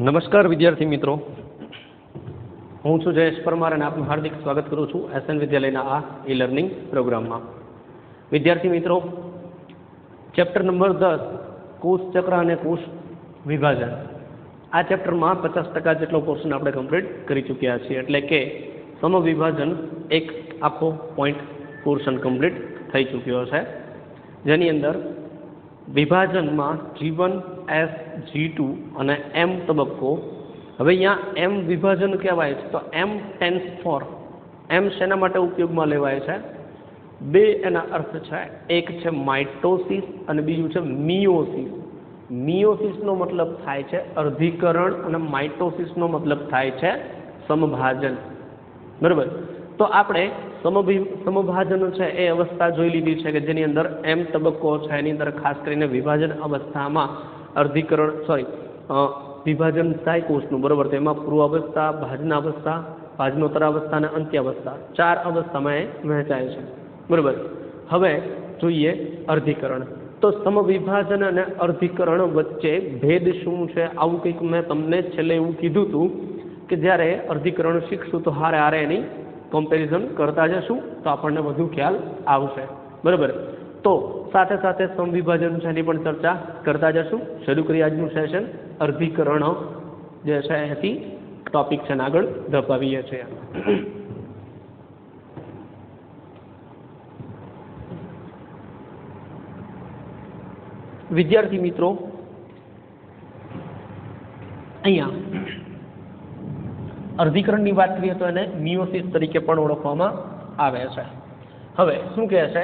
નમસ્કાર વિદ્યાર્થી મિત્રો, હું છું જયેશ પરમાર અને આપનું હાર્દિક સ્વાગત કરું છું એસએન વિદ્યાલયના આ લર્નિંગ પ્રોગ્રામમાં. વિદ્યાર્થી મિત્રો, ચેપ્ટર નંબર 10 કોષ ચક્ર અને કોષ વિભાજન, આ ચેપ્ટરમાં 50% જેટલો પોર્શન આપણે કમ્પ્લીટ કરી ચૂક્યા છીએ. એટલે કે સમવિભાજન એક આખો પોઈન્ટ પોર્શન કમ્પ્લીટ થઈ ચૂક્યો છે, જેની અંદર વિભાજનમાં G1, S, G2 અને M તબક્કો. હવે અહીંયા M વિભાજન કહેવાય છે તો M ટેન્સ ફોર, M શેના માટે ઉપયોગમાં લેવાય છે? બે એના અર્થ છે, એક છે માઇટોસિસ અને બીજું છે મિયોસિસ. મિયોસિસનો મતલબ થાય છે અર્ધીકરણ અને માઇટોસિસનો મતલબ થાય છે સમભાજન. બરાબર, તો આપણે સમભાજન છે એ અવસ્થા જોઈ લીધી છે કે જેની અંદર M તબક્કો છે, એની અંદર ખાસ કરીને વિભાજન અવસ્થામાં વિભાજન થાય કોષનું. બરાબર, તેમાં પૂર્વાવસ્થા, ભાજનાવસ્થા, ભાજનોત્તરાવસ્થા અને અંત્યાવસ્થા, 4 અવસ્થામાં એ વહેંચાય છે. બરાબર, હવે જોઈએ અર્ધીકરણ. તો સમવિભાજન અને અર્ધીકરણ વચ્ચે ભેદ શું છે? આવું કંઈક મેં તમને છેલ્લે એવું કીધું હતું કે જ્યારે અર્ધીકરણ શીખશું તો હારે હારે એની કમ્પેરિઝન કરતા જશું તો આપણને વધુ ખ્યાલ આવશે. બરાબર, તો સાથે સાથે સમવિભાજન છે એની પણ ચર્ચા કરતા જશું. શરૂ કરી આજનું સેશન. અર્ધીકરણ જે છે એથી ટોપિક છે આગળ ધપાવીએ છીએ. વિદ્યાર્થી મિત્રો, અહીંયા અર્ધીકરણની વાત કરીએ તો એને મિયોસિસ તરીકે પણ ઓળખવામાં આવે છે. હવે શું કહે છે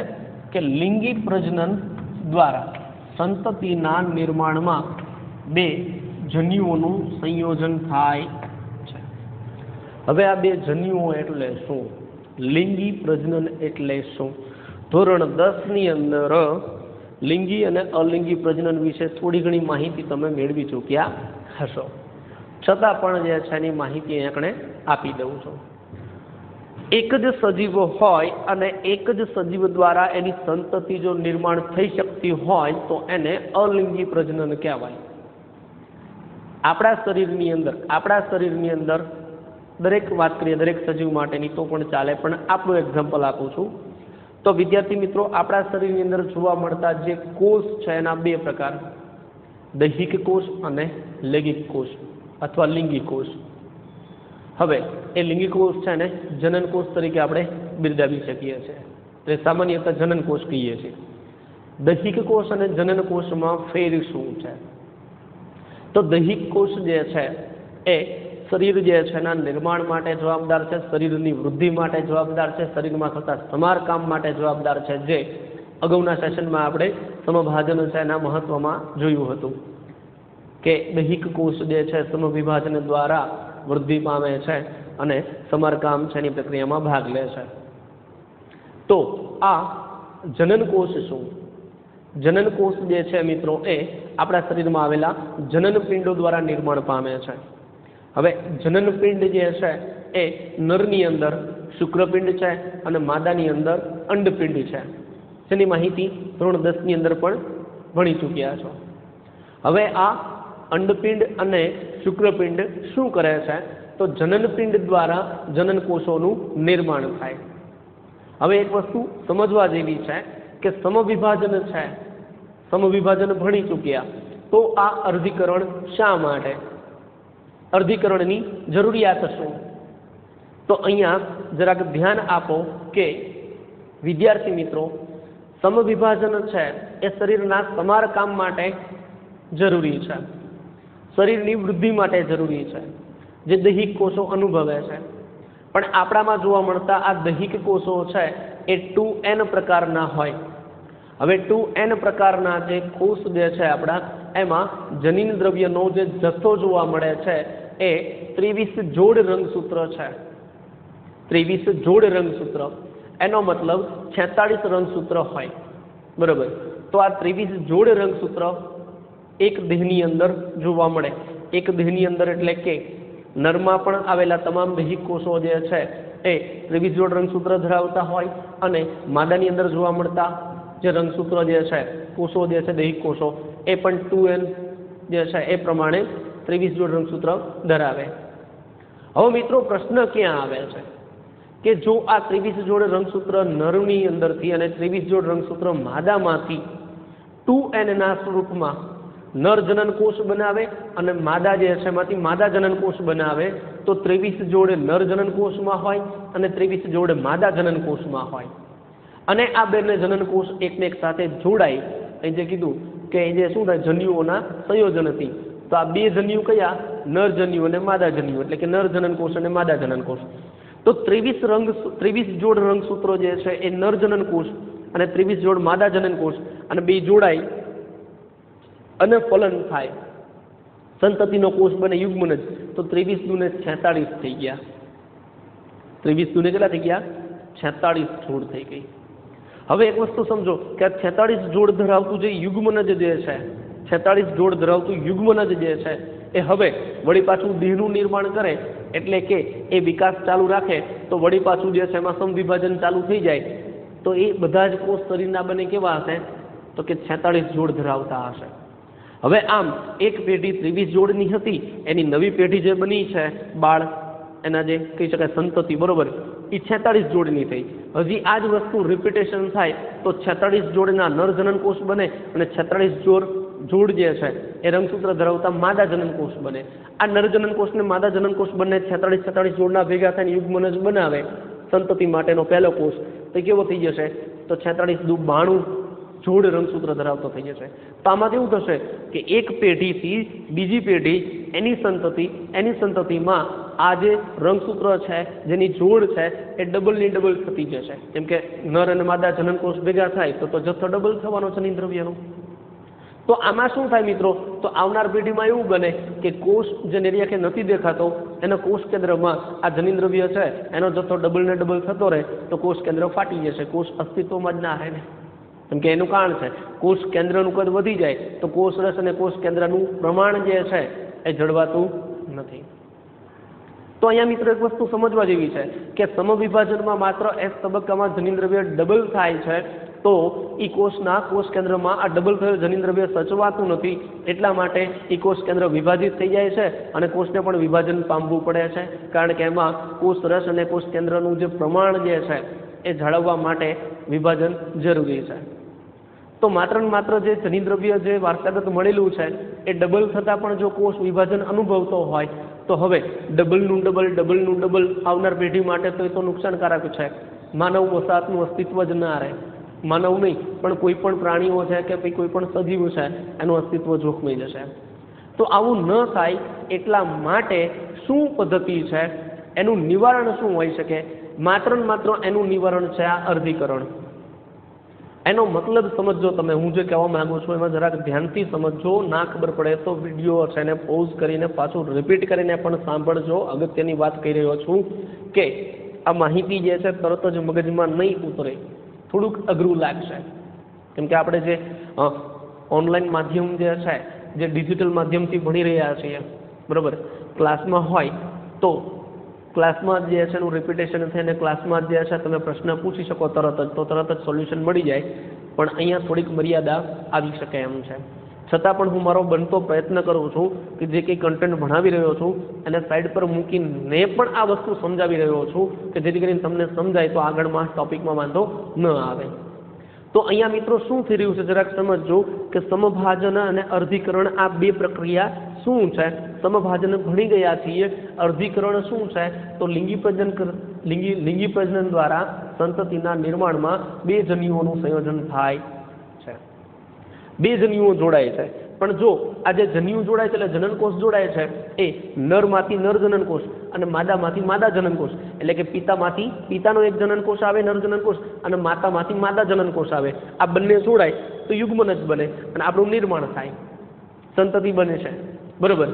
કે લિંગી પ્રજનન દ્વારા સંતતિના નિર્માણમાં બે જન્યુઓનું સંયોજન થાય છે. હવે આ બે જન્યુઓ એટલે શું? લિંગી પ્રજનન એટલે શું? ધોરણ 10 ની અંદર લિંગી અને અલિંગી પ્રજનન વિશે થોડી ઘણી માહિતી તમે મેળવી ચૂક્યા હશો, છતાં પણ જે છે એની માહિતી આપણે આપી દઉં છું. એક જ સજીવ હોય અને એક જ સજીવ દ્વારા એની સંતતિ જો નિર્માણ થઈ શકતી હોય તો એને અલિંગી પ્રજનન કહેવાય. આપણા શરીરની અંદર દરેક વાત કરીએ દરેક સજીવ માટેની તો પણ ચાલે, પણ આપણું એક્ઝામ્પલ આપું છું. તો વિદ્યાર્થી મિત્રો, આપણા શરીરની અંદર જોવા મળતા જે કોષ છે એના બે પ્રકાર, દૈહિક કોષ અને લૈંગિક કોષ અથવા લિંગી કોષ. હવે એ લિંગી કોષ છે ને જનન કોષ તરીકે આપણે બિરદાવી શકીએ છીએ, એટલે સામાન્યતઃ જનન કોષ કહીએ છીએ. દૈહિક કોષ અને જનન કોષમાં ફેર શું છે? તો દૈહિક કોષ જે છે એ શરીર જે છે એના નિર્માણ માટે જવાબદાર છે, શરીરની વૃદ્ધિ માટે જવાબદાર છે, શરીરમાં થતા સમારકામ માટે જવાબદાર છે, જે અગાઉના સેશનમાં આપણે સમભાજન છે એના મહત્વમાં જોયું હતું કે દૈહિક કોષ જે છે સમવિભાજન દ્વારા વૃદ્ધિ પામે છે અને સમારકામ છે એની પ્રક્રિયામાં ભાગ લે છે. તો આ જનન કોષ શું? જનન કોષ જે છે મિત્રો એ આપણા શરીરમાં આવેલા જનન પિંડો દ્વારા નિર્માણ પામે છે. હવે જનન પિંડ જે છે એ નરની અંદર શુક્રપિંડ છે અને માદાની અંદર અંડપિંડ છે, જેની માહિતી ધોરણ 10 ની અંદર પણ ભણી ચૂક્યા છો. હવે આ અંડપિંડ અને શુક્રપિંડ શું કરે છે? તો જનનપિંડ દ્વારા જનન કોષોનું નિર્માણ થાય. હવે એક વસ્તુ સમજવા જેવી છે કે સમવિભાજન છે, સમવિભાજન ભણી ચૂક્યા તો આ અર્ધીકરણ શા માટે? અર્ધીકરણની જરૂરિયાત શું? તો અહીંયા જરાક ધ્યાન આપો કે વિદ્યાર્થી મિત્રો, સમવિભાજન છે એ શરીરના સમારકામ માટે જરૂરી છે, શરીરની વૃદ્ધિ માટે જરૂરી છે, જે દૈહિક કોષો અનુભવે છે. પણ આપણામાં જોવા મળતા આ દૈહિક કોષો છે એ 2n પ્રકારના હોય. હવે 2n પ્રકારના જે કોષ જે છે આપણા, એમાં જનીન દ્રવ્યનો જે જથ્થો જોવા મળે છે એ 23 જોડ રંગસૂત્ર છે. 23 જોડ રંગસૂત્ર, એનો મતલબ 46 રંગસૂત્ર હોય. બરાબર, તો આ 23 જોડ રંગસૂત્ર એક દેહની અંદર જોવા મળે. એક દેહની અંદર એટલે કે નરમાં પણ આવેલા તમામ દૈહિક કોષો જે છે એ 23 જોડ રંગસૂત્ર ધરાવતા હોય અને માદાની અંદર જોવા મળતા જે રંગસૂત્ર જે છે કોષો જે છે દૈહિક કોષો એ પણ 2n જે છે એ પ્રમાણે 23 જોડ રંગસૂત્ર ધરાવે। હવે મિત્રો પ્રશ્ન ક્યાં આવે છે કે જો આ 23 જોડ રંગસૂત્ર નરની અંદરથી અને 23 જોડ રંગસૂત્ર માદામાંથી 2n ના સ્વરૂપમાં નર જનન કોષ બનાવે અને માદા જે છે એમાંથી માદા જનન કોષ બનાવે તો 23 જોડ નર જનન કોષમાં હોય અને 23 જોડ માદા જનન કોષમાં હોય અને આ બંને જનન કોષ એકને એક સાથે જોડાય અહીં જે કીધું કે જે શું થાય જન્યુઓના સંયોજનથી તો આ બે જન્યુ કયા નર જન્યુ અને માદા જન્યુ એટલે કે નર જનન કોષ અને માદા જનન કોષ તો 23 જોડ રંગસૂત્રો જે છે એ નર જનન કોષ અને 23 જોડ માદા જનન કોષ અને બે જોડાય અને ફલન થાય સંતતિનો કોષ બને યુગ્મનજ તો 23 દુને 46 થઈ ગયા 23 દુને કેટલા થઈ ગયા 46 જોડ થઈ ગઈ। હવે એક વસ્તુ સમજો કે 46 જોડ ધરાવતું જે યુગ્મનજ જે છે 46 જોડ ધરાવતું યુગ્મનજ જે છે એ હવે વળી પાછું દેહનું નિર્માણ કરે એટલે કે એ વિકાસ ચાલુ રાખે તો વળી પાછું જે છે એમાં સમવિભાજન ચાલુ થઈ જાય તો એ બધા જ કોષ શરીરના બને કેવા હશે તો કે 46 જોડ ધરાવતા હશે। હવે આમ એક પેઢી 23 જોડની હતી એની નવી પેઢી જે બની છે બાળ એના જે કહી શકાય સંતતિ બરોબર એ 46 જોડની થઈ। હજી આ જ વસ્તુ રિપીટેશન થાય તો 46 જોડના નર જનન કોષ બને અને 46 જોડ જે છે એ રંગસૂત્ર ધરાવતા માદા જનન કોષ બને। આ નર જનન કોષ ને માદા જનન કોષ બંને 46 જોડના ભેગા થઈને યુગ્મનજ બનાવે સંતતિ માટેનો પહેલો કોષ તો કેવો થઈ જશે તો 46 દુ 92 જોડ રંગસૂત્ર ધરાવતો થઈ જશે। તો આમાં એવું થશે કે એક પેઢીથી બીજી પેઢી એની સંતતિમાં આ જે રંગસૂત્ર છે જેની જોડ છે એ ડબલની ડબલ થતી જશે કેમ કે નર અને માદા જનન કોષ ભેગા થાય તો જથ્થો ડબલ થવાનો જનીન દ્રવ્યનો। તો આમાં શું થાય મિત્રો તો આવનાર પેઢીમાં એવું બને કે કોષ જે નિર્યાખે નથી દેખાતો એના કોષ કેન્દ્રમાં આ જનીન દ્રવ્ય છે એનો જથ્થો ડબલ ને ડબલ થતો રહે તો કોષ કેન્દ્ર ફાટી જશે કોષ અસ્તિત્વમાં જ ના રહે ને કેમ કે એનું કારણ છે કોષ કેન્દ્રનું કદ વધી જાય તો કોષ રસ અને કોષ કેન્દ્રનું પ્રમાણ જે છે એ જળવાતું નથી। તો અહીંયા મિત્રો એક વસ્તુ સમજવા જેવી છે કે સમવિભાજનમાં માત્ર S તબક્કામાં જનીન દ્રવ્ય ડબલ થાય છે તો એ કોષના કોષ કેન્દ્રમાં આ ડબલ થયેલ જનીન દ્રવ્ય સચવાતું નથી એટલા માટે એ કોષ કેન્દ્ર વિભાજિત થઈ જાય છે અને કોષને પણ વિભાજન પામવું પડે છે કારણ કે એમાં કોષ રસ અને કોષ કેન્દ્રનું જે પ્રમાણ જે છે એ જાળવવા માટે વિભાજન જરૂરી છે। તો માત્ર ને માત્ર જે જનીન દ્રવ્ય જે વારસાગત મળેલું છે એ ડબલ થતાં પણ જો કોષ વિભાજન અનુભવતો હોય તો હવે ડબલનું ડબલ આવનાર પેઢી માટે તો એ તો નુકસાનકારક છે। માનવ વસાહતનું અસ્તિત્વ જ ના રહે માનવ નહીં પણ કોઈ પણ પ્રાણીઓ છે કે પછી કોઈ પણ સજીવ છે એનું અસ્તિત્વ જોખમાઈ જશે। તો આવું ન થાય એટલા માટે શું પદ્ધતિ છે એનું નિવારણ શું હોઈ શકે માત્ર ને માત્ર એનું નિવારણ છે આ અર્ધીકરણ। એનો મતલબ સમજો તમે હું જે કહેવા માંગુ છું એમાં જરાક ધ્યાનથી સમજો ના ખબર પડે તો વિડીયો છે એને પોઝ કરીને પાછું રિપીટ કરીને પણ સાંભળજો। અગત્યની વાત કહી રહ્યો છું કે આ માહિતી જે છે તરત જ મગજમાં નહીં ઉતરે થોડુંક અઘરું લાગશે કેમ કે આપણે જે ઓનલાઈન માધ્યમ જે છે જે ડિજિટલ માધ્યમથી ભણી રહ્યા છીએ બરાબર ક્લાસમાં હોય તો ક્લાસમાં જે છે એનું રિપીટેશન થઈને ક્લાસમાં જે છે તમે પ્રશ્ન પૂછી શકો તરત જ સોલ્યુશન મળી જાય પણ અહીંયા થોડીક મર્યાદા આવી શકે એમ છે। છતાં પણ હું મારો બનતો પ્રયત્ન કરું છું કે જે કંઈ કન્ટેન્ટ ભણાવી રહ્યો છું એને સાઈડ પર મૂકીને પણ આ વસ્તુ સમજાવી રહ્યો છું કે જેથી કરીને તમને સમજાય તો આગળમાં ટોપિકમાં વાંધો ન આવે। તો અહીંયા મિત્રો શું થઈ રહ્યું છે જરાક સમજજો કે સમભાજન અને અર્ધીકરણ આ બે પ્રક્રિયા શું છે। સમભાજન ભણી ગયા છીએ અર્ધીકરણ શું છે તો લિંગી પ્રજનન દ્વારા સંતતિના નિર્માણમાં બે જન્યુઓનું સંયોજન થાય છે બે જન્યુઓ જોડાય છે પણ જો આ જે જન્યુ જોડાય છે એટલે જનનકોષ જોડાય છે એ નરમાંથી નર જનનકોષ અને માદામાંથી માદા જનનકોષ એટલે કે પિતાનો એક જનનકોષ આવે નર જનનકોષ અને માતામાંથી માદા જનનકોષ આવે આ બંને જોડાય તો યુગ્મનજ બને અને આપણું નિર્માણ થાય સંતતિ બને છે બરાબર।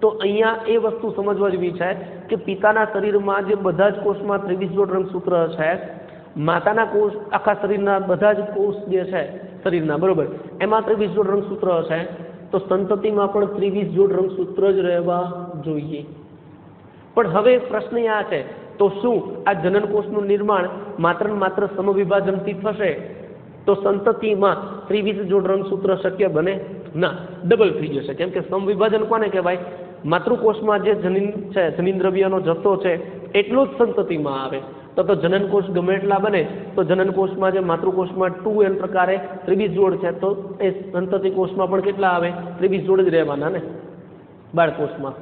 તો અહીંયા એ વસ્તુ સમજવા જેવી છે કે પિતાના શરીરમાં જે બધા જ કોષમાં 23 જોડ રંગસૂત્ર છે માતાના કોષ આખા શરીરના બધા જ કોષ જે છે શરીરના બરોબર એમાં 23 જોડ રંગસૂત્ર છે તો સંતતિમાં પણ 23 જોડ રંગસૂત્ર જ રહેવા જોઈએ। પણ હવે પ્રશ્ન આ છે તો શું આ જનનકોષનું નિર્માણ માત્ર સમવિભાજનથી થશે તો સંતતિમાં 23 જોડ રંગસૂત્ર શક્ય બને ના, ડબલ થઈ જશે. કેમ કે સમવિભાજન કોને કહેવાય? માતૃકોષમાં જે જનીન છે, જનીન દ્રવ્યનો જથ્થો છે એટલો જ સંતતિમાં આવે. તો જનનકોષ ગમે એટલા બને તો જનનકોષમાં જે માતૃકોષમાં 2n પ્રકારે 23 જોડ છે તો એ સંતતિ કોષમાં પણ કેટલા આવે? 23 જોડ જ રહેવાના ને બાળકોષમાં.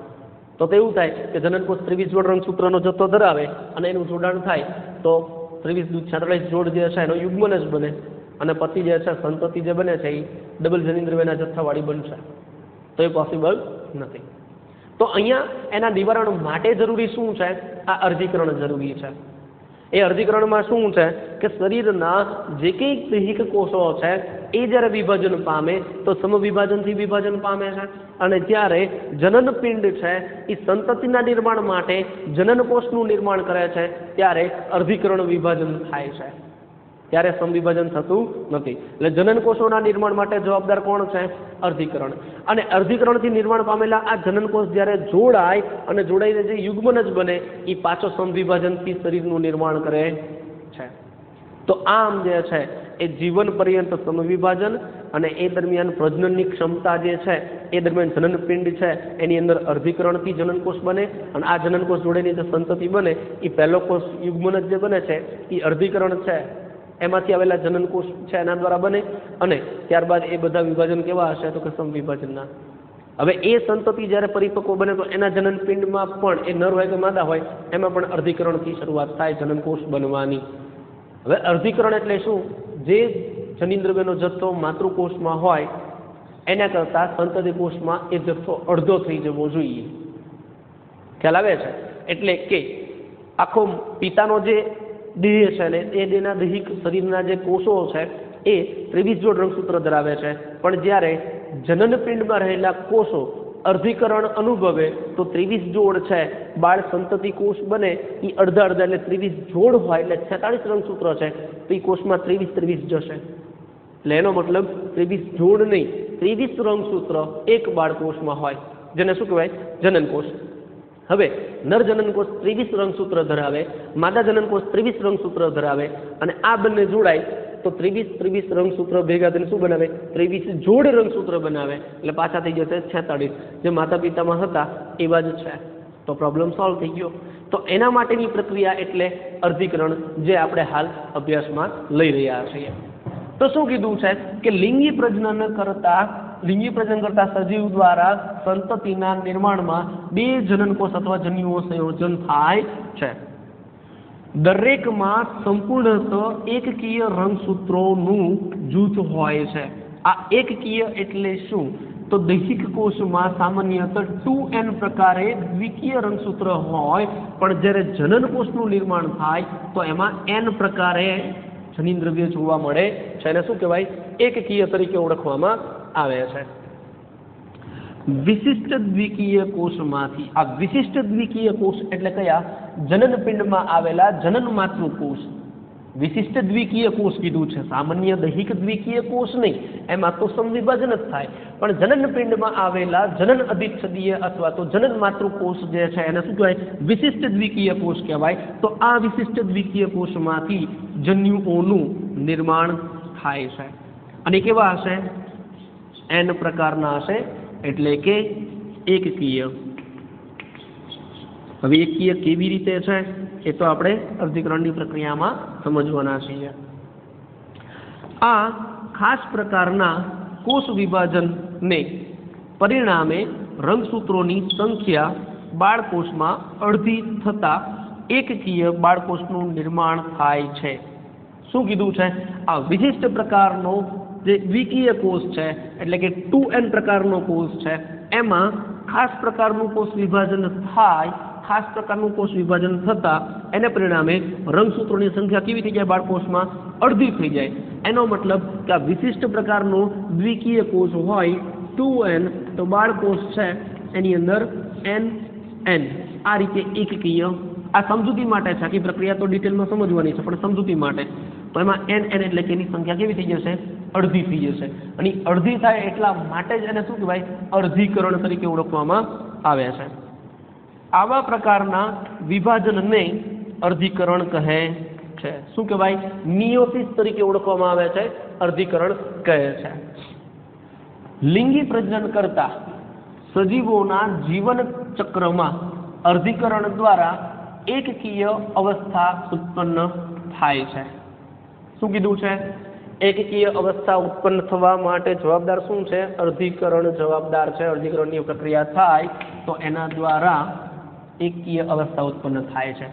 તો એવું થાય કે જનનકોષ 23 જોડ રંગસૂત્રનો જથ્થો ધરાવે અને એનું જોડાણ થાય તો 23 જોડ જે છે એનો યુગ્મન જ બને અને પછી જે છે સંતતિ જે બને છે એ ડબલ જનીન દ્રવ્યના જથ્થાવાળી બનશે. તો એ પોસિબલ નથી. તો અહીંયા એના નિવારણ માટે જરૂરી શું છે? આ અર્ધીકરણ જરૂરી છે. એ અર્ધીકરણમાં શું છે કે શરીરના જે કંઈ દૈહિક કોષો છે એ જ્યારે વિભાજન પામે તો સમવિભાજનથી વિભાજન પામે છે અને જ્યારે જનનપિંડ છે એ સંતતિના નિર્માણ માટે જનનકોષનું નિર્માણ કરે છે ત્યારે અર્ધીકરણ વિભાજન થાય છે, ત્યારે સમવિભાજન થતું નથી. એટલે જનનકોષોના નિર્માણ માટે જવાબદાર કોણ છે? અર્ધીકરણ. અને અર્ધીકરણથી નિર્માણ પામેલા આ જનનકોષ જ્યારે જોડાય અને જોડાઈને જે યુગ્મન જ બને એ પાછો સમવિભાજનથી શરીરનું નિર્માણ કરે છે. તો આમ જે છે એ જીવન પર્યંત સમવિભાજન અને એ દરમિયાન પ્રજનનની ક્ષમતા જે છે એ દરમિયાન જનનપિંડ છે એની અંદર અર્ધીકરણથી જનનકોષ બને અને આ જનનકોષ જોડેની જે સંતતિ બને એ પહેલો કોષ યુગ્મન જ જે બને છે એ અર્ધીકરણ છે એમાંથી આવેલા જનનકોષ છે એના દ્વારા બને અને ત્યારબાદ એ બધા વિભાજન કેવા હશે? તો કે સમવિભાજનના. હવે એ સંતતિ જ્યારે પરિપક્વ બને તો એના જનનપિંડમાં પણ એ નર હોય કે માદા હોય એમાં પણ અર્ધીકરણથી શરૂઆત થાય જનનકોષ બનવાની. હવે અર્ધીકરણ એટલે શું? જે જનીન દ્રવ્યનો જથ્થો માતૃકોષમાં હોય એના કરતાં સંતતિ કોષમાં એ જથ્થો અડધો થઈ જવો જોઈએ. ખ્યાલ આવે છે? એટલે કે આખો પિતાનો જે દેહ છે ને એ દેહના દૈહિક શરીરના જે કોષો છે એ 23 જોડ રંગસૂત્ર ધરાવે છે, પણ જ્યારે જનનપિંડમાં રહેલા કોષો અર્ધીકરણ અનુભવે તો 23 જોડ છે બાળ સંતતિ કોષ બને એ અડધા અડધા એટલે 23 જોડ હોય એટલે 46 રંગસૂત્ર છે તો એ કોષમાં 23 જશે. એટલે એનો મતલબ 23 જોડ નહીં, 23 રંગસૂત્ર એક બાળકોષમાં હોય જેને શું કહેવાય? જનનકોષ. હવે નર જનનકોષ 23 રંગસૂત્ર ધરાવે, માદા જનનકોષ 23 રંગસૂત્ર ધરાવે અને આ બંને જોડાય તો 23 રંગસૂત્ર ભેગા થઈને શું બનાવે? 23 જોડ રંગસૂત્ર બનાવે એટલે પાછા થઈ જશે 46 જે માતા પિતામાં હતા એવા જ છે. તો પ્રોબ્લેમ સોલ્વ થઈ ગયો. તો એના માટેની પ્રક્રિયા એટલે અર્ધીકરણ જે આપણે હાલ અભ્યાસમાં લઈ રહ્યા છીએ. તો શું કીધું છે કે લિંગી પ્રજનન કરતા સજીવ દ્વારા સંતતિના નિર્માણમાં 2 જનનકોષ અથવા જન્યુઓ સંયોજન થાય છે. દરેકમાં સંપૂર્ણતઃ એકકીય રંગસૂત્રોનું જૂથ હોય છે. આ એકકીય એટલે શું? તો દૈહિક કોષમાં સામાન્યતઃ 2n પ્રકારે દ્વિકીય રંગસૂત્ર હોય પણ જ્યારે જનનકોષનું નિર્માણ થાય તો એમાં n પ્રકારે જનીન દ્રવ્ય જોવા મળે છે. એને શું કહેવાય? એકકીય તરીકે ઓળખવામાં આવે છે. વિશિષ્ટ દ્વિકીય કોષમાંથી આ વિશિષ્ટ દ્વિકીય કોષ એટલે કયા? જનનપિંડમાં આવેલા જનન માતૃકોષ. વિશિષ્ટ દ્વિકીય કોષ કીધું છે, સામાન્ય દૈહિક દ્વિકીય કોષ નહીં, એમાં તો સમવિભાજન જ થાય, પણ જનનપિંડમાં આવેલા જનન અધિચ્છદીય અથવા તો જનન માતૃકોષ જે છે એને શું કહેવાય? વિશિષ્ટ દ્વિકીય કોષ કહેવાય. તો આ વિશિષ્ટ દ્વિકીય કોષમાંથી જન્યુઓનું નિર્માણ થાય છે અને કેવા હશે? n પ્રકારના હશે એટલે કે એકકીય. હવે એકકીય કેવી રીતે છે એ તો આપણે અર્ધીકરણની પ્રક્રિયામાં સમજવાના છીએ. આ ખાસ પ્રકારના કોષ વિભાજનને પરિણામે રંગસૂત્રોની સંખ્યા બાળકોષમાં અડધી થતા એકકીય બાળકોષનું નિર્માણ થાય છે. શું કીધું છે? આ વિશિષ્ટ પ્રકારનો જે દ્વિકીય કોષ છે એટલે કે 2n પ્રકારનો કોષ છે એમાં ખાસ પ્રકારનું કોષ વિભાજન થાય. ખાસ પ્રકારનું કોષ વિભાજન થતા એને પરિણામે રંગસૂત્રોની સંખ્યા કેવી થઈ જાય? બાળકોષમાં અડધી થઈ જાય. એનો મતલબ કે આ વિશિષ્ટ પ્રકારનો દ્વિકીય કોષ હોય 2n તો બાળકોષ છે એની અંદર n આ રીતે એકકીય. આ સમજૂતી માટે છે, આખી પ્રક્રિયા તો ડિટેલમાં સમજવાની છે પણ સમજૂતી માટે તો એમાં n એટલે કે એની સંખ્યા કેવી થઈ જશે? અડધી થઈ જશે. અને અડધી થાય એટલા માટે જ એને શું કહેવાય? અર્ધીકરણ તરીકે ઓળખવામાં આવે છે. આવા પ્રકારના વિભાજનને અર્ધીકરણ કહે છે. શું કહેવાય? મિયોસિસ તરીકે ઓળખવામાં આવે છે, અર્ધીકરણ કહે છે. લિંગી પ્રજનન કરતા સજીવોના જીવન ચક્રમાં અર્ધીકરણ દ્વારા એકકીય અવસ્થા ઉત્પન્ન થાય છે. શું કીધું છે? એકકીય અવસ્થા ઉત્પન્ન થવા માટે જવાબદાર શું છે? અર્ધીકરણ જવાબદાર છે. અર્ધીકરણની પ્રક્રિયા થાય તો એના દ્વારા એકકીય અવસ્થા ઉત્પન્ન થાય છે.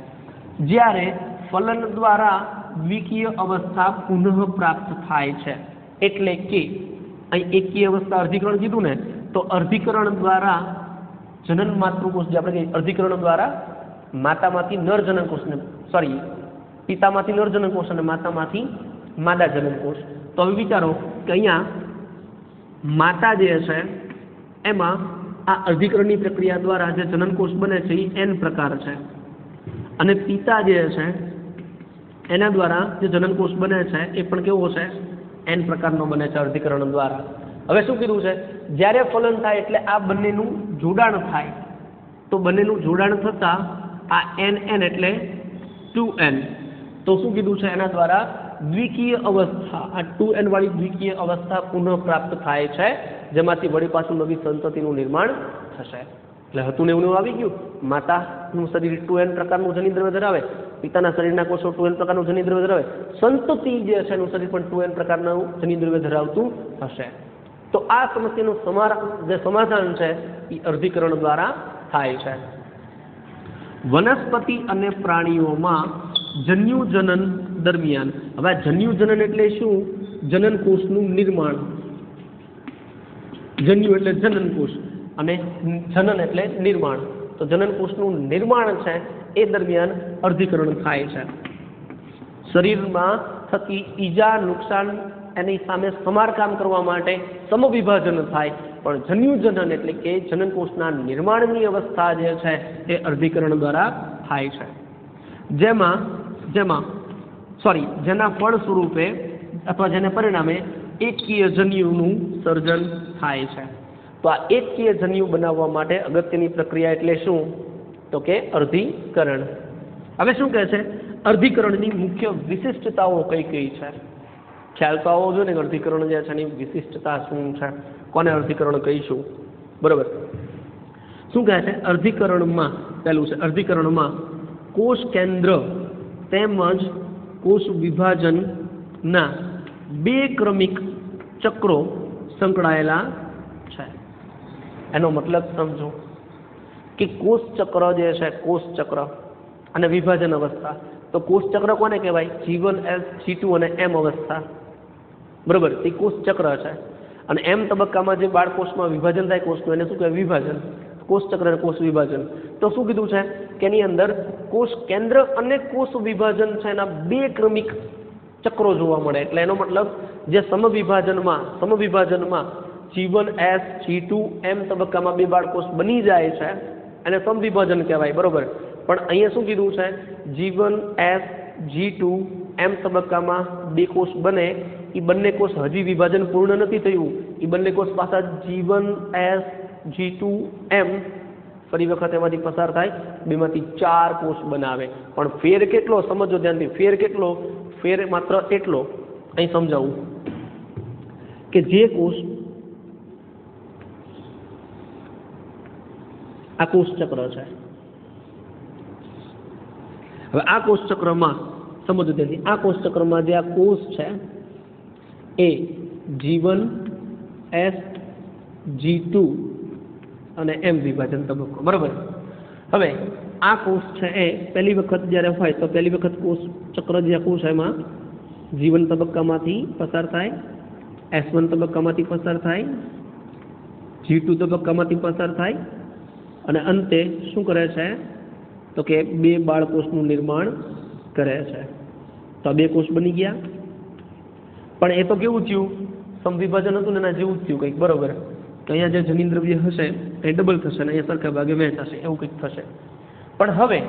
જ્યારે ફલન દ્વારા દ્વિકીય અવસ્થા પુનઃ પ્રાપ્ત થાય છે. એટલે કે અહીં એકકીય અવસ્થા અર્ધીકરણ કીધું ને, તો અર્ધીકરણ દ્વારા જનન માતૃકોષ, જે આપણે કહીએ અર્ધીકરણ દ્વારા માતામાંથી નર જનનકોષને, સોરી, પિતામાંથી નર જનનકોષ અને માતામાંથી માદા જનનકોષ. તો હવે વિચારો કે અહીંયા માતા જે છે એમાં આ અર્ધીકરણની પ્રક્રિયા દ્વારા જે જનનકોષ બને છે એ N પ્રકાર છે, અને પિતા જે છે એના દ્વારા જે જનનકોષ બને છે એ પણ કેવો છે? N પ્રકારનો બને છે અર્ધીકરણ દ્વારા. હવે શું કીધું છે? જ્યારે ફલન થાય એટલે આ બંનેનું જોડાણ થાય, તો બંનેનું જોડાણ થતાં આ NN એટલે 2N. તો શું કીધું છે? એના દ્વારા દ્વિકીય અવસ્થા, આ 2N વાળી દ્વિકીય અવસ્થા પુનઃ પ્રાપ્ત થાય છે, જેમાંથી વળી પાછું નવી સંતતિનું નિર્માણ થશે. એટલે હતું ને એવું આવી ગયું. માતાનું શરીર 2N પ્રકારનું જનિદ્રવ્ય ધરાવે, પિતાના શરીરના કોષો 2N પ્રકારનું જનિદ્રવ્ય ધરાવે, સંતતિ જે છે એનું શરીર પણ 2N પ્રકારનું જનિદ્રવ્ય ધરાવતું હશે. તો આ સમસ્યાનું જે સમાધાન છે એ અર્ધીકરણ દ્વારા થાય છે. વનસ્પતિ અને પ્રાણીઓમાં જન્યુજનન દરમિયાન, હવે જન્યુજનન એટલે શું? જનનકોષનું નિર્માણ. જન્યુ એટલે જનનકોષ અને જનન એટલે નિર્માણ. તો જનનકોષનું નિર્માણ છે એ દરમિયાન અર્ધીકરણ થાય છે. શરીરમાં થતી ઈજા, નુકસાન એની સામે સમારકામ કરવા માટે સમવિભાજન થાય, પણ જન્યુજનન એટલે કે જનનકોષના નિર્માણની અવસ્થા જે છે એ અર્ધીકરણ દ્વારા થાય છે. જેના ફળ સ્વરૂપે અથવા જેને પરિણામે એકકીય જન્યુનું સર્જન થાય છે. તો આ એકકીય જન્યુ બનાવવા માટે અગત્યની પ્રક્રિયા એટલે શું? તો કે અર્ધીકરણ. હવે શું કહે છે? અર્ધીકરણની મુખ્ય વિશિષ્ટતાઓ કઈ કઈ છે? ખ્યાલ તો આવવો જોઈએ ને, અર્ધીકરણ જે છે એની વિશિષ્ટતા શું છે, કોને અર્ધીકરણ કહીશું, બરોબર? શું કહે છે? અર્ધીકરણમાં પહેલું છે, અર્ધીકરણમાં કોષ કેન્દ્ર તેમજ કોષ વિભાજનના 2 ક્રમિક ચક્રો સંકળાયેલા છે. એનો મતલબ સમજો કે કોષ ચક્ર જે છે, કોષ ચક્ર અને વિભાજન અવસ્થા. તો કોષ ચક્ર કોને કહેવાય? G1, S, G2 અને M અવસ્થા, બરોબર? તે કોષ ચક્ર છે. અને M તબક્કામાં જે બાળકોષમાં વિભાજન થાય કોષનું, એને શું કહેવાય? વિભાજન. કોષ ચક્ર અને કોષ વિભાજન. તો શું કીધું છે કે એની અંદર કોષ કેન્દ્ર અને કોષ વિભાજન છે એના 2 ક્રમિક ચક્રો જોવા મળે. એટલે એનો મતલબ જે સમવિભાજનમાં G1, S, G2, M તબક્કામાં 2 બાળકોષ બની જાય છે એને સમવિભાજન કહેવાય, બરોબર? પણ અહીંયા શું કીધું છે? G1, S, G2, M તબક્કામાં 2 કોષ બને, એ બંને કોષ હજી વિભાજન પૂર્ણ નથી થયું. એ બંને કોષ પાછા G1, S, G2, M ફરી વખત એમાંથી પસાર થાય, 2માંથી 4 કોષ બનાવે. પણ ફેર કેટલો? સમજો ધ્યાનથી. ફેર કેટલો? ફેર માત્ર એટલો. અહીં સમજાવું કે જે કોષ આ કોષ ચક્ર છે, હવે આ કોષ ચક્રમાં સમજો ધ્યાનથી, આ કોષ ચક્રમાં જે આ કોષ છે એ G1, S, G2 અને M વિભાજન તબક્કો, બરોબર? હવે આ કોષ છે એ પહેલી વખત જ્યારે હોય તો પહેલી વખત કોષ ચક્ર જે કોષ એમાં G1 તબક્કામાંથી પસાર થાય, S1 તબક્કામાંથી પસાર થાય, G2 તબક્કામાંથી પસાર થાય, અને અંતે શું કરે છે? તો કે 2 બાળકોષનું નિર્માણ કરે છે. તો 2 કોષ બની ગયા. પણ એ તો કેવું થયું? સમવિભાજન હતું ને એના જેવું જ થયું કંઈક, બરોબર? તો અહીંયા જે જનિદ્રવ્ય હશે એ ડબલ થશે ને અહીંયા સરખા ભાગે વહેંચાશે, એવું કંઈક થશે. પણ હવે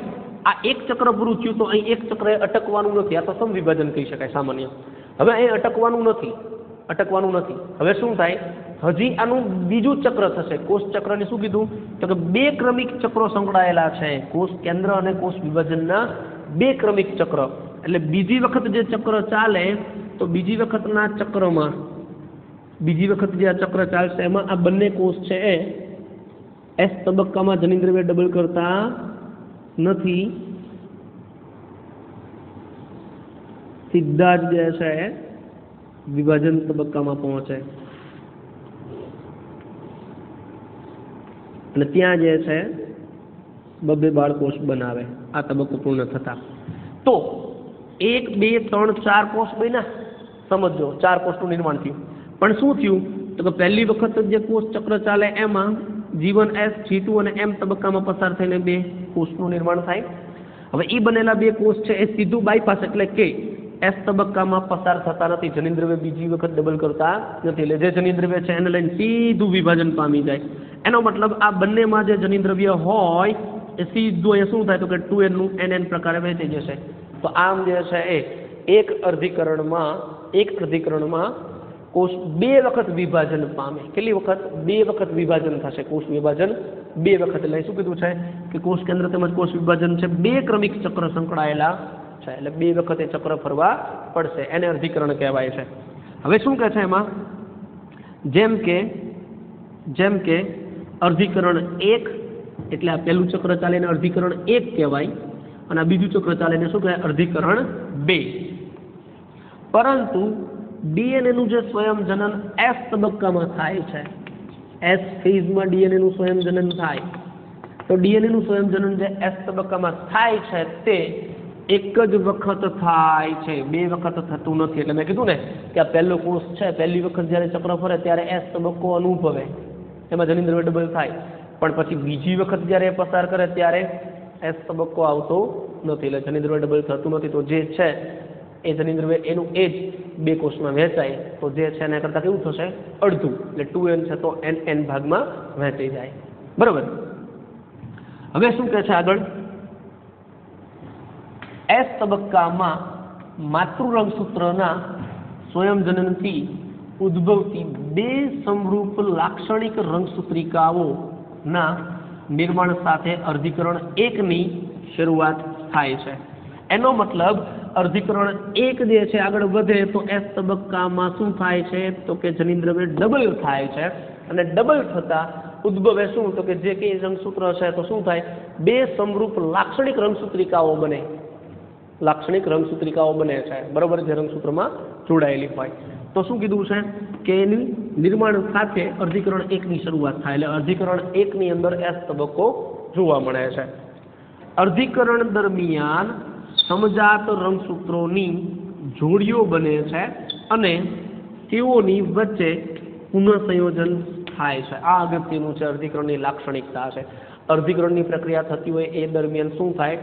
આ એક ચક્ર પૂરું થયું તો અહીં એક ચક્ર અટકવાનું નથી. આ તો સમવિભાજન કહી શકાય સામાન્ય. હવે અહીં અટકવાનું નથી. હવે શું થાય? હજી આનું બીજું ચક્ર થશે. કોષ ચક્રને શું કીધું? તો કે 2 ક્રમિક ચક્રો સંકળાયેલા છે. કોષ કેન્દ્ર અને કોષ વિભાજનના 2 ક્રમિક ચક્ર. એટલે બીજી વખત જે ચક્ર ચાલે તો બીજી વખતના ચક્રમાં બીજી વખત જે આ ચક્ર ચાલશે એમાં આ બંને કોષ છે એ એસ તબક્કામાં જનીન્દ્રવ્ય ડબલ કરતા નથી, સીધા જ જે છે વિભાજન તબક્કામાં પહોંચે અને ત્યાં જે છે બબ્બે બાળકોષ બનાવે આ તબક્કો પૂર્ણ થતા. તો 1 2 3 4 કોષ બન્યા, સમજો 4 કોષનું નિર્માણ થયું. પણ શું થયું તો કે પહેલી વખત જે કોષ ચક્ર ચાલે એમાં G1 S G2 અને M તબક્કામાં પસાર થઈને 2 કોષનું નિર્માણ થાય. હવે એ બનેલા 2 કોષ છે એ સીધું બાયપાસ એટલે કે એસ તબક્કામાં પસાર થતા નથી, જનીન્દ્રવ્ય બીજી વખત ડબલ કરતા નથી. એટલે જે જનીન્દ્રવ્ય છે એને લઈને સીધું વિભાજન પામી જાય. એનો મતલબ આ બંનેમાં જે જનીન્દ્રવ્ય હોય એ સીધું અહીંયા શું થાય તો કે 2n નું NN પ્રકારે વહેંચાઈ જશે. તો આમ જે છે એ એક અર્ધીકરણમાં કોષ 2 વખત વિભાજન પામે. કેટલી વખત? 2 વખત વિભાજન થશે. કોષ વિભાજન 2 વખત. એટલે શું કીધું છે કે કોષ કેન્દ્ર તેમજ કોષ વિભાજન છે 2 ક્રમિક ચક્ર સંકળાયેલા છે, એટલે 2 વખત એ ચક્ર ફરવા પડશે. એને અર્ધીકરણ કહેવાય છે. હવે શું કહે છે એમાં, જેમ કે અર્ધીકરણ 1 એટલે આ પહેલું ચક્ર ચાલે એને અર્ધીકરણ 1 કહેવાય અને આ બીજું ચક્ર ચાલે એને શું કહેવાય? અર્ધીકરણ 2. પરંતુ DNA નું જે સ્વયંજનન S તબક્કામાં થાય છે, S ફેઝમાં DNA નું સ્વયંજનન થાય, તો DNA નું સ્વયંજનન જે S તબક્કામાં થાય છે તે એક જ વખત થાય છે, 2 વખત થતું નથી. એટલે મેં કીધું ને કે આ પહેલો કોષ છે પહેલી વખત જ્યારે ચક્ર ફરે ત્યારે S તબક્કો અનુભવે, એમાં જનીન્દ્રવ્ય ડબલ થાય. પણ પછી બીજી વખત જ્યારે એ પસાર કરે ત્યારે S તબક્કો આવતો નથી, એટલે જનીન્દ્રવ્ય ડબલ થતું નથી. તો જે છે એ જનીન્દ્રવ્ય એનું એ જ 2 કોષમાં વહેંચાય, તો જે છે એના કરતાં કેવું થશે? અડધું. એટલે 2n છે તો n ભાગમાં વહેંચાઈ જાય. બરાબર. હવે શું કહે છે આગળ? S તબક્કામાં માતૃરંગસૂત્રના સ્વયંજનનથી ઉદ્ભવતી 2 સમરૂપ લાક્ષણિક રંગસૂત્રિકાઓના નિર્માણ સાથે અર્ધીકરણ 1 ની શરૂઆત થાય છે. એનો મતલબ અર્ધીકરણ 1 જે છે આગળ વધે તો S તબક્કામાં શું થાય છે તો કે જનીન્દ્રવ્ય ડબલ થાય છે અને ડબલ થતા ઉદ્ભવે શું તો કે જે કંઈ રંગસૂત્ર છે તો શું થાય? 2 સમરૂપ લાક્ષણિક રંગસૂત્રિકાઓ બને. લાક્ષણિક રંગસૂત્રિકાઓ બને છે, બરોબર, જે રંગસૂત્રમાં જોડાયેલી હોય. તો શું કીધું છે કે એની નિર્માણ સાથે અર્ધીકરણ 1 ની શરૂઆત થાય. એટલે અર્ધીકરણ 1 ની અંદર S તબક્કો જોવા મળે છે. અર્ધીકરણ દરમિયાન સમજાત રંગસૂત્રોની જોડીઓ બને છે અને તેઓની વચ્ચે પુનઃસંયોજન થાય છે. આ અગત્યનું છે, અર્ધીકરણની લાક્ષણિકતા છે. અર્ધીકરણની પ્રક્રિયા થતી હોય એ દરમિયાન શું થાય?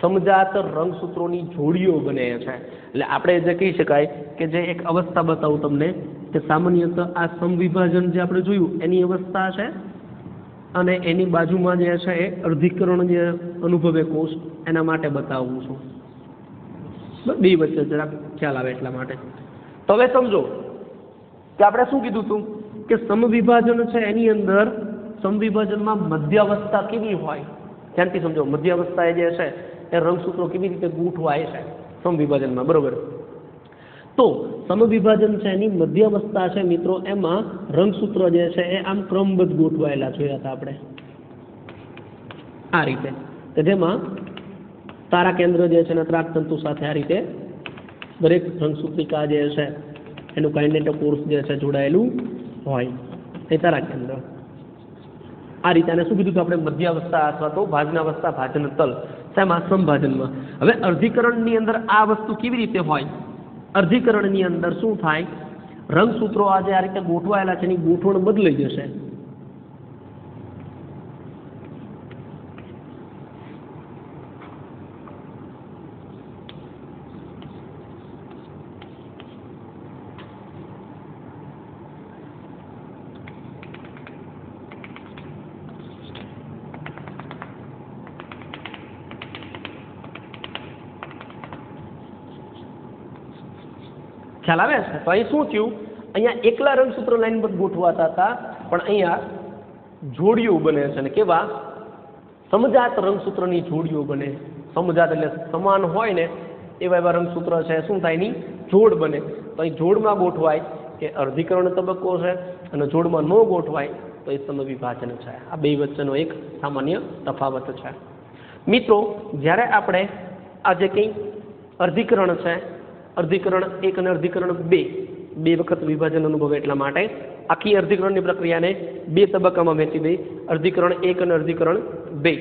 સમજાત રંગસૂત્રોની જોડીઓ બને છે. એટલે આપણે જે કહી શકાય કે જે એક અવસ્થા બતાવું તમને કે સામાન્યતઃ આ સમવિભાજન જે આપણે જોયું એની અવસ્થા છે અને એની બાજુમાં જે છે એ અર્ધીકરણ જે અનુભવે કોષ એના માટે બતાવું છું. 2 વચ્ચે જરાક ખ્યાલ આવે એટલા માટે. તો હવે સમજો કે આપણે શું કીધું હતું કે સમવિભાજન છે એની અંદર સમવિભાજનમાં મધ્યાવસ્થા કેવી હોય? ધ્યાનથી સમજો. મધ્યાવસ્થા જે છે એ રંગસૂત્રો કેવી રીતે ગોઠવાય છે સમવિભાજનમાં, બરોબર? તો સમવિભાજન છે એની મધ્યાવસ્થા છે મિત્રો, એમાં રંગસૂત્ર જે છે એ આમ ક્રમબદ્ધ ગોઠવાયેલા જોયા હતા આપણે આ રીતે, કે જેમાં તારા કેન્દ્ર જે છે નત્રાક તંતુ સાથે આ રીતે દરેક રંગસૂત્રિકા જે છે એનું કાઇનેટોકોર્સ જે છે જોડાયેલું હોય એ તારા કેન્દ્ર. આ રીતે આને શું કીધું તો આપણે મધ્યાવસ્થા અથવા તો ભાજનાવસ્થા, ભાજન તલ. શેમાં? સમભાજનમાં. હવે અર્ધીકરણની અંદર આ વસ્તુ કેવી રીતે હોય? અર્ધીકરણની અંદર શું થાય? રંગસૂત્રો આજે આ રીતે ગોઠવાયેલા છે એની ગોઠવણ બદલાઈ જશે. ખ્યાલ આવે છે? તો અહીં શું થયું? અહીંયા એકલા રંગસૂત્ર લાઈનબદ્ધ ગોઠવાતા હતા, પણ અહીંયા જોડીઓ બને છે. અને કેવા? સમજાત રંગસૂત્રની જોડીઓ બને. સમજાત એટલે સમાન હોય ને એવા રંગસૂત્ર છે શું થાય એની જોડ બને. તો અહીં જોડમાં ગોઠવાય કે અર્ધીકરણ તબક્કો છે અને જોડમાં ન ગોઠવાય તો એ સમવિભાજન છે. આ બે વચ્ચેનો એક સામાન્ય તફાવત છે. મિત્રો જ્યારે આપણે આ જે કંઈ અર્ધીકરણ છે, અર્ધીકરણ 1 અને અર્ધીકરણ 2 વખત વિભાજન અનુભવે એટલા માટે આખી અર્ધીકરણની પ્રક્રિયાને 2 તબક્કામાં વહેંચી દઈ, અર્ધીકરણ 1 અને અર્ધીકરણ 2.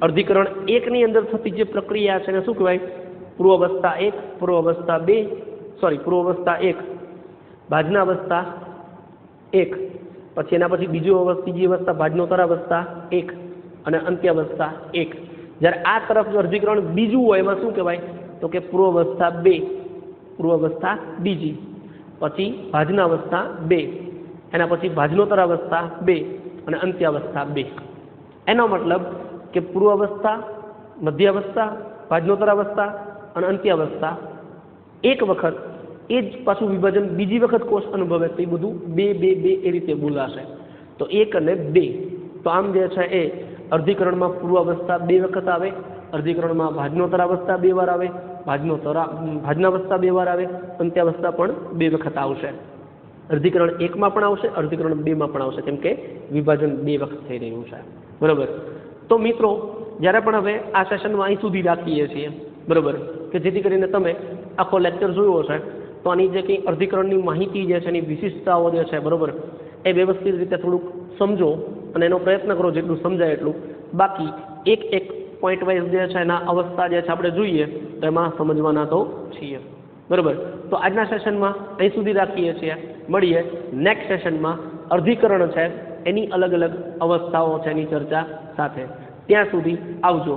અર્ધીકરણ 1 ની અંદર થતી જે પ્રક્રિયા છે એને શું કહેવાય? પૂર્વાવસ્થા 1, પૂર્વાવસ્થા 2, પૂર્વાવસ્થા 1, ભાજનાવસ્થા 1, પછી એના પછી બીજી અવસ્થા ભાજનોત્તરાવસ્થા 1 અને અંત્યાવસ્થા 1. જ્યારે આ તરફ અર્ધીકરણ બીજું હોય એમાં શું કહેવાય? તો કે પૂર્વાવસ્થા 2, પૂર્વાવસ્થા બીજી, પછી ભાજનાવસ્થા 2, એના પછી ભાજનોત્તરાવસ્થા 2 અને અંત્યાવસ્થા 2. એનો મતલબ કે પૂર્વાવસ્થા, મધ્યાવસ્થા, ભાજનોત્તરાવસ્થા અને અંત્યાવસ્થા એક વખત, એ જ પાછું વિભાજન બીજી વખત કોષ અનુભવે તો એ બધું 2 એ રીતે બોલાશે. તો 1 અને 2. તો આમ જે છે એ અર્ધીકરણમાં પૂર્વાવસ્થા 2 વખત આવે, અર્ધીકરણમાં ભાજનોત્તરાવસ્થા 2 વાર આવે, ભાજનાવસ્થા 2 વાર આવે, અંત્યાવસ્થા પણ 2 વખત આવશે. અર્ધીકરણ 1માં પણ આવશે, અર્ધીકરણ 2માં પણ આવશે, કેમ કે વિભાજન 2 વખત થઈ રહ્યું છે. બરાબર. તો મિત્રો જ્યારે પણ હવે આ સેશનમાં અહીં સુધી રાખીએ છીએ, બરાબર, કે જેથી કરીને તમે આખો લેક્ચર જોયો છે તો આની જે કંઈ અર્ધીકરણની માહિતી જે છે એની વિશિષ્ટતાઓ જે છે, બરાબર, એ વ્યવસ્થિત રીતે થોડુંક સમજો અને એનો પ્રયત્ન કરો જેટલું સમજાય એટલું. બાકી એક પોઈન્ટ વાઇઝ જે છે એના અવસ્થા જે છે આપણે જોઈએ તો એમાં સમજવાના તો છીએ. બરાબર. તો આજના સેશનમાં અહીં સુધી રાખીએ છીએ. મળીએ નેક્સ્ટ સેશનમાં અર્ધીકરણ છે એની અલગ અલગ અવસ્થાઓ છે એની ચર્ચા સાથે. ત્યાં સુધી આવજો.